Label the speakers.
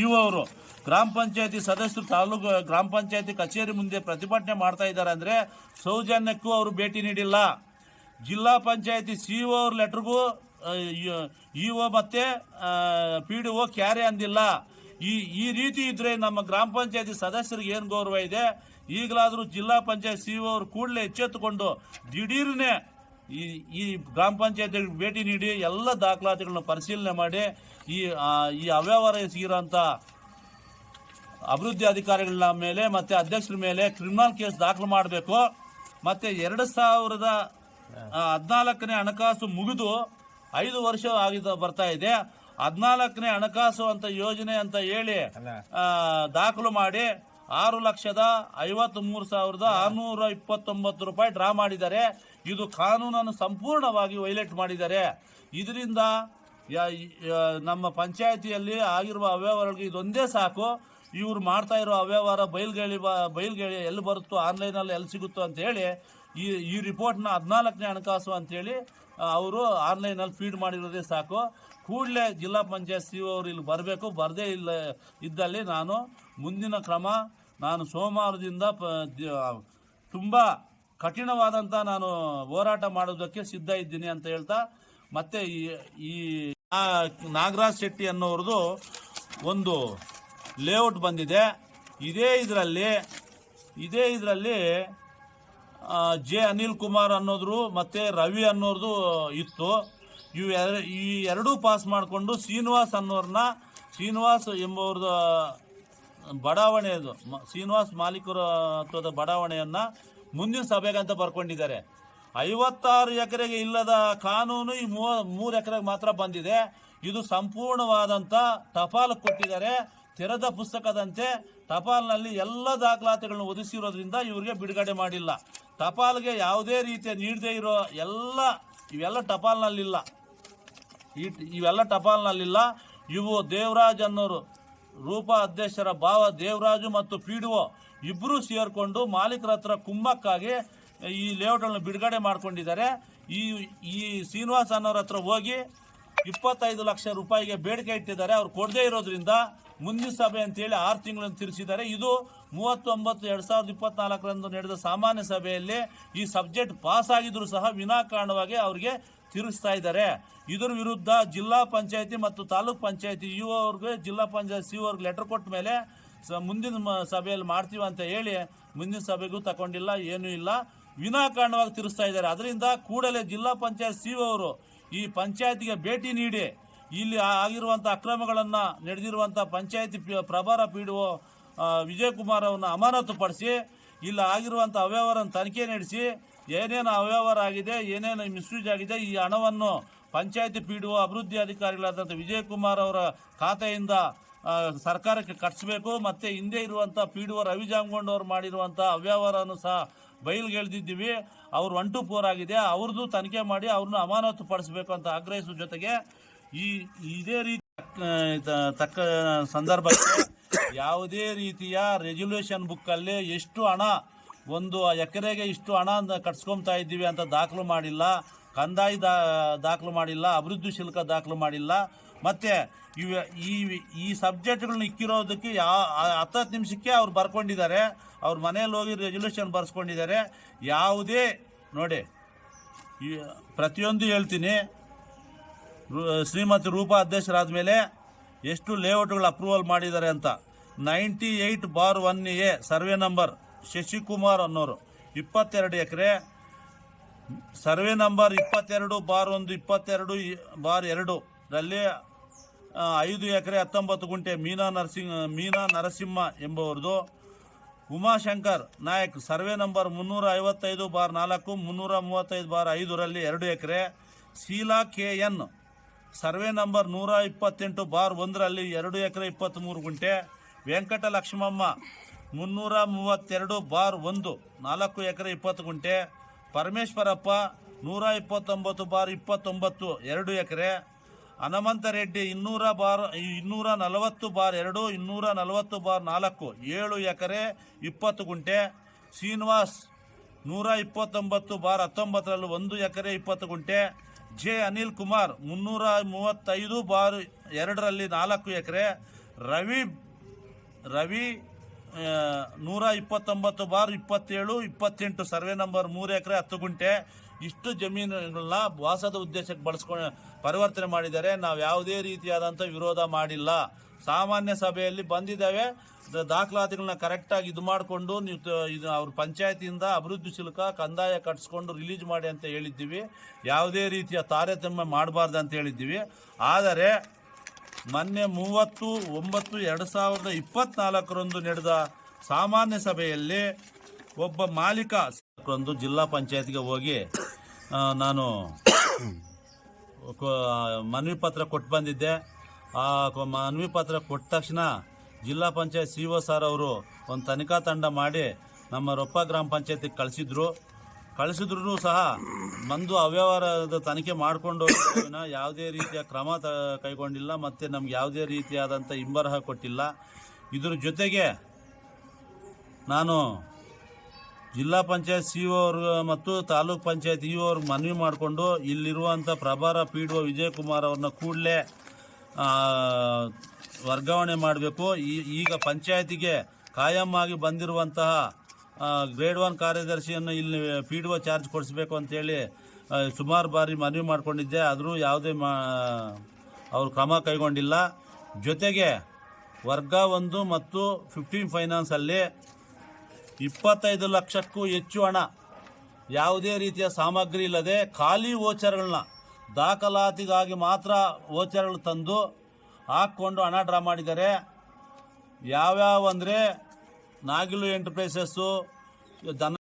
Speaker 1: EO ಅವರು ಗ್ರಾಮ ಪಂಚಾಯತಿ ಸದಸ್ಯರು ತಾಲೂಕು ಗ್ರಾಮ ಪಂಚಾಯತಿ ಕಚೇರಿ ಮುಂದೆ ಪ್ರತಿಭಟನೆ ಮಾಡ್ತಾ ಇದ್ದಾರೆ ಅಂದ್ರೆ ಸೌಜನ್ಯಕ್ಕೂ ಅವರು ಭೇಟಿ ನೀಡಿಲ್ಲ. ಜಿಲ್ಲಾ ಪಂಚಾಯತಿ ಸಿಇಒ ಅವ್ರ ಲೆಟರ್ಗೂ ಇಒ ಮತ್ತೆ ಪಿಡಿಒ ಕ್ಯಾರೆ ಅಂದಿಲ್ಲ. ಈ ರೀತಿ ಇದ್ರೆ ನಮ್ಮ ಗ್ರಾಮ ಪಂಚಾಯತಿ ಸದಸ್ಯರಿಗೆ ಏನು ಗೌರವ ಇದೆ? ಈಗಲಾದರೂ ಜಿಲ್ಲಾ ಪಂಚಾಯತ್ ಸಿಇಒ ಅವರು ಕೂಡಲೇ ಎಚ್ಚೆತ್ತುಕೊಂಡು ದಿಢೀರ್ನೆ ಈ ಗ್ರಾಮ ಪಂಚಾಯತಿ ಭೇಟಿ ನೀಡಿ ಎಲ್ಲ ದಾಖಲಾತಿಗಳನ್ನ ಪರಿಶೀಲನೆ ಮಾಡಿ ಈ ಅವ್ಯವಹಾರ ಎಸಗಿರೋಂಥ ಅಭಿವೃದ್ಧಿ ಅಧಿಕಾರಿಗಳ ಮೇಲೆ ಮತ್ತೆ ಅಧ್ಯಕ್ಷರ ಮೇಲೆ ಕ್ರಿಮಿನಲ್ ಕೇಸ್ ದಾಖಲು ಮಾಡಬೇಕು. ಮತ್ತೆ 2014ನೇ ಹಣಕಾಸು ಮುಗಿದು 5 ವರ್ಷ ಬರ್ತಾ ಇದೆ. 14ನೇ ಹಣಕಾಸು ಅಂತ ಯೋಜನೆ ಅಂತ ಹೇಳಿ ದಾಖಲು ಮಾಡಿ 6,53,629 ರೂಪಾಯಿ ಡ್ರಾ ಮಾಡಿದ್ದಾರೆ. ಇದು ಕಾನೂನನ್ನು ಸಂಪೂರ್ಣವಾಗಿ ವೈಲೇಟ್ ಮಾಡಿದ್ದಾರೆ. ಇದರಿಂದ ನಮ್ಮ ಪಂಚಾಯತಿಯಲ್ಲಿ ಆಗಿರುವ ಅವ್ಯವಹಾರಗಳಿಗೆ ಇದೊಂದೇ ಸಾಕು. ಇವ್ರು ಮಾಡ್ತಾ ಇರೋ ಅವ್ಯವಹಾರ ಬಯಲ್ಗೆಳಿ ಎಲ್ಲಿ ಬರುತ್ತೋ ಆನ್ಲೈನಲ್ಲಿ ಎಲ್ಲಿ ಸಿಗುತ್ತೋ ಅಂತ ಹೇಳಿ ಈ ರಿಪೋರ್ಟ್ನ 14ನೇ ಹಣಕಾಸು ಅಂತೇಳಿ ಅವರು ಆನ್ಲೈನಲ್ಲಿ ಫೀಡ್ ಮಾಡಿರೋದೇ ಸಾಕು. ಕೂಡಲೇ ಜಿಲ್ಲಾ ಪಂಚಾಯತ್ ಸಿಇಒ ಅವರು ಇಲ್ಲಿ ಬರಬೇಕು. ಬರದೇ ಇದ್ದಲ್ಲಿ ನಾನು ಮುಂದಿನ ಕ್ರಮ ನಾನು ಸೋಮವಾರದಿಂದ ತುಂಬ ಕಠಿಣವಾದಂಥ ನಾನು ಹೋರಾಟ ಮಾಡೋದಕ್ಕೆ ಸಿದ್ಧ ಇದ್ದೀನಿ ಅಂತ ಹೇಳ್ತಾ, ಮತ್ತೆ ಈ ನಾಗರಾಜ್ ಶೆಟ್ಟಿ ಅನ್ನೋರದು ಒಂದು ಲೇಔಟ್ ಬಂದಿದೆ. ಇದೇ ಇದರಲ್ಲಿ ಜೆ ಅನಿಲ್ ಕುಮಾರ್ ಅನ್ನೋದ್ರು ಮತ್ತೆ ರವಿ ಅನ್ನೋರ್ದು ಇತ್ತು. ಈ ಎರಡೂ ಪಾಸ್ ಮಾಡಿಕೊಂಡು ಶ್ರೀನಿವಾಸ್ ಎಂಬವ್ರದ್ದು ಬಡಾವಣೆ, ಶ್ರೀನಿವಾಸ್ ಮಾಲೀಕರ ಹತ್ರದ ಬಡಾವಣೆಯನ್ನ ಮುಂದಿನ ಸಭೆಗಂತ ಬರ್ಕೊಂಡಿದ್ದಾರೆ. 56 ಎಕರೆಗೆ ಇಲ್ಲದ ಕಾನೂನು ಈ 3 ಎಕರೆಗೆ ಮಾತ್ರ ಬಂದಿದೆ. ಇದು ಸಂಪೂರ್ಣವಾದಂಥ ಟಪಾಲು ಕೊಟ್ಟಿದ್ದಾರೆ. ತೆರೆದ ಪುಸ್ತಕದಂತೆ ಟಪಾಲ್ನಲ್ಲಿ ಎಲ್ಲ ದಾಖಲಾತಿಗಳನ್ನು ಒದಗಿಸಿರೋದ್ರಿಂದ ಇವರಿಗೆ ಬಿಡುಗಡೆ ಮಾಡಿಲ್ಲ. ಟಪಾಲ್ಗೆ ಯಾವುದೇ ರೀತಿಯ ನೀಡದೇ ಇರೋ ಇವೆಲ್ಲ ಟಪಾಲ್ನಲ್ಲಿಲ್ಲ. ಇವು ದೇವರಾಜ್ ಅನ್ನೋರು ರೂಪಾ ಅಧ್ಯಕ್ಷರ ಭಾವ ದೇವರಾಜು ಮತ್ತು ಪಿಡಿಒ ಇಬ್ಬರೂ ಸೇರಿಕೊಂಡು ಮಾಲೀಕರ ಹತ್ರ ಕುಮ್ಮಕ್ಕಾಗಿ ಈ ಲೇಔಟ್ಗಳನ್ನು ಬಿಡುಗಡೆ ಮಾಡ್ಕೊಂಡಿದ್ದಾರೆ. ಈ ಶ್ರೀನಿವಾಸ್ ಅನ್ನೋರ ಹತ್ರ ಹೋಗಿ 25 ಲಕ್ಷ ರೂಪಾಯಿಗೆ ಬೇಡಿಕೆ ಇಟ್ಟಿದ್ದಾರೆ. ಅವ್ರು ಕೊಡದೇ ಇರೋದ್ರಿಂದ ಮುಂದಿನ ಸಭೆ ಅಂತೇಳಿ 6 ತಿಂಗಳನ್ನು ತಿರ್ಸಿದ್ದಾರೆ. ಇದು 30/9/2024 ನಡೆದ ಸಾಮಾನ್ಯ ಸಭೆಯಲ್ಲಿ ಈ ಸಬ್ಜೆಕ್ಟ್ ಪಾಸ್ ಆಗಿದ್ರು ಸಹ ವಿನಾಕಾರಣವಾಗಿ ಅವರಿಗೆ ತಿರುಗಿಸ್ತಾ ಇದ್ದಾರೆ. ಇದರ ವಿರುದ್ಧ ಜಿಲ್ಲಾ ಪಂಚಾಯತಿ ಮತ್ತು ತಾಲೂಕ್ ಪಂಚಾಯತಿ ಇಒ ಅವ್ರಿಗೆ ಜಿಲ್ಲಾ ಪಂಚಾಯತ್ ಸಿಇಒ ಅವ್ರಿಗೆ ಲೆಟರ್ ಕೊಟ್ಟ ಮೇಲೆ ಮುಂದಿನ ಸಭೆಯಲ್ಲಿ ಮಾಡ್ತೀವಿ ಅಂತ ಹೇಳಿ ಮುಂದಿನ ಸಭೆಗೂ ತಗೊಂಡಿಲ್ಲ, ಏನೂ ಇಲ್ಲ, ವಿನಾಕಾರಣವಾಗಿ ತಿರುಗಿಸ್ತಾ ಇದ್ದಾರೆ. ಅದರಿಂದ ಕೂಡಲೇ ಜಿಲ್ಲಾ ಪಂಚಾಯತ್ ಸಿಇಒ ಅವರು ಈ ಪಂಚಾಯತಿಗೆ ಭೇಟಿ ನೀಡಿ ಇಲ್ಲಿ ಆಗಿರುವಂಥ ಅಕ್ರಮಗಳನ್ನು ನಡೆದಿರುವಂಥ ಪಂಚಾಯತಿ ಪ್ರಭಾರ ಪಿಡಿಒ ವಿಜಯಕುಮಾರ್ ಅವರನ್ನು ಅಮಾನತುಪಡಿಸಿ ಇಲ್ಲಿ ಆಗಿರುವಂಥ ಅವ್ಯವಹಾರವನ್ನು ತನಿಖೆ ನಡೆಸಿ ಏನೇನು ಅವ್ಯವಹಾರ ಆಗಿದೆ, ಏನೇನು ಮಿಸ್ಯೂಸ್ ಆಗಿದೆ, ಈ ಹಣವನ್ನು ಪಂಚಾಯತಿ ಪಿಡಿಒ ಅಭಿವೃದ್ಧಿ ಅಧಿಕಾರಿಗಳಾದಂಥ ವಿಜಯಕುಮಾರ್ ಅವರ ಖಾತೆಯಿಂದ ಸರ್ಕಾರಕ್ಕೆ ಕಟ್ಟಿಸಬೇಕು. ಮತ್ತು ಹಿಂದೆ ಇರುವಂಥ ಪಿಡಿಒ ರವಿ ಜಾಮಗೊಂಡ್ ಅವರು ಮಾಡಿರುವಂಥ ಅವ್ಯವಹಾರವನ್ನು ಸಹ ಬಯಲ್ಗೆಳೆದಿದ್ದೀವಿ. ಅವರು 1 to 4 ಆಗಿದೆ. ಅವ್ರದ್ದು ತನಿಖೆ ಮಾಡಿ ಅವ್ರನ್ನ ಅಮಾನತು ಪಡಿಸಬೇಕು ಅಂತ ಆಗ್ರಹಿಸುವ ಜೊತೆಗೆ ಇದೇ ರೀತಿ ತಕ್ಕ ಸಂದರ್ಭಕ್ಕೆ ಯಾವುದೇ ರೀತಿಯ ರೆಜಲ್ಯೂಷನ್ ಬುಕ್ಕಲ್ಲಿ ಎಷ್ಟು ಹಣ, 1 ಎಕರೆಗೆ ಇಷ್ಟು ಹಣ ಕಟ್ಸ್ಕೊತಾ ಇದ್ದೀವಿ ಅಂತ ದಾಖಲು ಮಾಡಿಲ್ಲ, ಕಂದಾಯ ದಾಖಲು ಮಾಡಿಲ್ಲ, ಅಭಿವೃದ್ಧಿ ಶುಲ್ಕ ದಾಖಲು ಮಾಡಿಲ್ಲ. ಮತ್ತು ಈ ಸಬ್ಜೆಕ್ಟ್ಗಳನ್ನ ಇಕ್ಕಿರೋದಕ್ಕೆ 10 ನಿಮಿಷಕ್ಕೆ ಅವ್ರು ಬರ್ಕೊಂಡಿದ್ದಾರೆ. ಅವ್ರ ಮನೇಲಿ ಹೋಗಿ ರೆಜಲ್ಯೂಷನ್ ಬರ್ಸ್ಕೊಂಡಿದ್ದಾರೆ. ಯಾವುದೇ ನೋಡಿ, ಪ್ರತಿಯೊಂದು ಹೇಳ್ತೀನಿ, ಶ್ರೀಮತಿ ರೂಪಾ ಅಧ್ಯಕ್ಷರಾದ ಮೇಲೆ ಎಷ್ಟು ಲೇಔಟ್ಗಳು ಅಪ್ರೂವಲ್ ಮಾಡಿದ್ದಾರೆ ಅಂತ. 98/1A ಸರ್ವೆ ನಂಬರ್ ಶಶಿಕುಮಾರ್ ಅನ್ನೋರು 22 ಎಕರೆ, ಸರ್ವೆ ನಂಬರ್ 22/1 22/2 ರಲ್ಲಿ 5 ಎಕರೆ 19 ಗುಂಟೆ ಮೀನಾ ನರಸಿಂಹ ಎಂಬುವರದು. ಉಮಾಶಂಕರ್ ನಾಯಕ್ ಸರ್ವೆ ನಂಬರ್ 355/4 335/5 ರಲ್ಲಿ 2 ಎಕರೆ. ಶೀಲಾ KN ಸರ್ವೆ ನಂಬರ್ 128/1 ರಲ್ಲಿ 2 ಎಕರೆ 23 ಗುಂಟೆ. ವೆಂಕಟ ಲಕ್ಷ್ಮಮ್ಮ 332/1 4 ಎಕರೆ 20 ಗುಂಟೆ. ಪರಮೇಶ್ವರಪ್ಪ 129/29 2 ಎಕರೆ. ಹನುಮಂತರೆಡ್ಡಿ 240/2 240/4 7 ಎಕರೆ 20 ಗುಂಟೆ. ಶ್ರೀನಿವಾಸ್ 129/19 ರಲ್ಲಿ 1 ಎಕರೆ 20 ಗುಂಟೆ. ಜೆ ಅನಿಲ್ ಕುಮಾರ್ 335/2 ರಲ್ಲಿ 4 ಎಕರೆ. ರವಿ 129/27 ಸರ್ವೆ ನಂಬರ್ 3 ಎಕರೆ 10 ಗುಂಟೆ ಇಷ್ಟು ಜಮೀನುಗಳನ್ನ ವಾಸದ ಉದ್ದೇಶಕ್ಕೆ ಬಳಸ್ಕೊಂಡು ಪರಿವರ್ತನೆ ಮಾಡಿದ್ದಾರೆ. ನಾವು ಯಾವುದೇ ರೀತಿಯಾದಂಥ ವಿರೋಧ ಮಾಡಿಲ್ಲ. ಸಾಮಾನ್ಯ ಸಭೆಯಲ್ಲಿ ಬಂದಿದ್ದಾವೆ, ದಾಖಲಾತಿಗಳನ್ನ ಕರೆಕ್ಟಾಗಿ ಇದು ಮಾಡಿಕೊಂಡು ನೀವು ಇದು ಅವ್ರ ಪಂಚಾಯತಿಯಿಂದ ಅಭಿವೃದ್ಧಿ ಶುಲ್ಕ ಕಂದಾಯ ಕಟ್ಟಿಸ್ಕೊಂಡು ರಿಲೀಸ್ ಮಾಡಿ ಅಂತ ಹೇಳಿದ್ದೀವಿ. ಯಾವುದೇ ರೀತಿಯ ತಾರತಮ್ಯ ಮಾಡಬಾರ್ದು ಅಂತ ಹೇಳಿದ್ದೀವಿ. ಆದರೆ ಮೊನ್ನೆ 30/9/2024 ನಡೆದ ಸಾಮಾನ್ಯ ಸಭೆಯಲ್ಲಿ ಒಬ್ಬ ಮಾಲೀಕ ಜಿಲ್ಲಾ ಪಂಚಾಯತ್ಗೆ ಹೋಗಿ ನಾನು ಮನವಿ ಪತ್ರ ಕೊಟ್ಟು ಬಂದಿದ್ದೆ. ಆ ಮನವಿ ಪತ್ರ ಕೊಟ್ಟ ತಕ್ಷಣ ಜಿಲ್ಲಾ ಪಂಚಾಯತ್ CO ಸರ್ ಅವರು ಒಂದು ತನಿಖಾ ತಂಡ ಮಾಡಿ ನಮ್ಮ ರೊಪ್ಪ ಗ್ರಾಮ ಪಂಚಾಯತಿಗೆ ಕಳಿಸಿದ್ರು ಸಹ ಮಂದು ಅವ್ಯವಹಾರದ ತನಿಖೆ ಮಾಡಿಕೊಂಡು ಯಾವುದೇ ರೀತಿಯ ಕ್ರಮ ಕೈಗೊಂಡಿಲ್ಲ ಮತ್ತು ನಮ್ಗೆ ಯಾವುದೇ ರೀತಿಯಾದಂಥ ಹಿಂಬರಹ ಕೊಟ್ಟಿಲ್ಲ. ಇದ್ರ ಜೊತೆಗೆ ನಾನು ಜಿಲ್ಲಾ ಪಂಚಾಯತ್ CO ಅವ್ರಿಗೆ ಮತ್ತು ತಾಲೂಕ್ ಪಂಚಾಯತ್ EO ಅವ್ರಿಗೆ ಮನವಿ ಮಾಡಿಕೊಂಡು ಇಲ್ಲಿರುವಂಥ ಪ್ರಭಾರ PDO ವಿಜಯಕುಮಾರ್ ಅವ್ರನ್ನ ಕೂಡಲೇ ವರ್ಗಾವಣೆ ಮಾಡಬೇಕು. ಈಗ ಪಂಚಾಯತಿಗೆ ಕಾಯಂ ಆಗಿ ಬಂದಿರುವಂತಹ ಗ್ರೇಡ್ 1 ಕಾರ್ಯದರ್ಶಿಯನ್ನು ಇಲ್ಲಿ PDO ಚಾರ್ಜ್ ಕೊಡಿಸ್ಬೇಕು ಅಂತೇಳಿ ಸುಮಾರು ಬಾರಿ ಮನವಿ ಮಾಡಿಕೊಂಡಿದ್ದೆ. ಆದರೂ ಯಾವುದೇ ಅವರು ಕ್ರಮ ಕೈಗೊಂಡಿಲ್ಲ. ಜೊತೆಗೆ ವರ್ಗ 1 ಮತ್ತು 15 ಫೈನಾನ್ಸಲ್ಲಿ 25 ಲಕ್ಷಕ್ಕೂ ಹೆಚ್ಚು ಹಣ ಯಾವುದೇ ರೀತಿಯ ಸಾಮಗ್ರಿ ಇಲ್ಲದೆ ಖಾಲಿ ವೋಚರ್ಗಳನ್ನ ದಾಖಲಾತಿಗಾಗಿ ಮಾತ್ರ ವೋಚರ್ಗಳು ತಂದು ಹಾಕ್ಕೊಂಡು ಹಣ ಡ್ರಾ ಮಾಡಿದ್ದಾರೆ. ಯಾವ್ಯಾವ ಅಂದರೆ ನಾಗಿಲು ಎಂಟರ್ಪ್ರೈಸಸ್ಸು, ದನ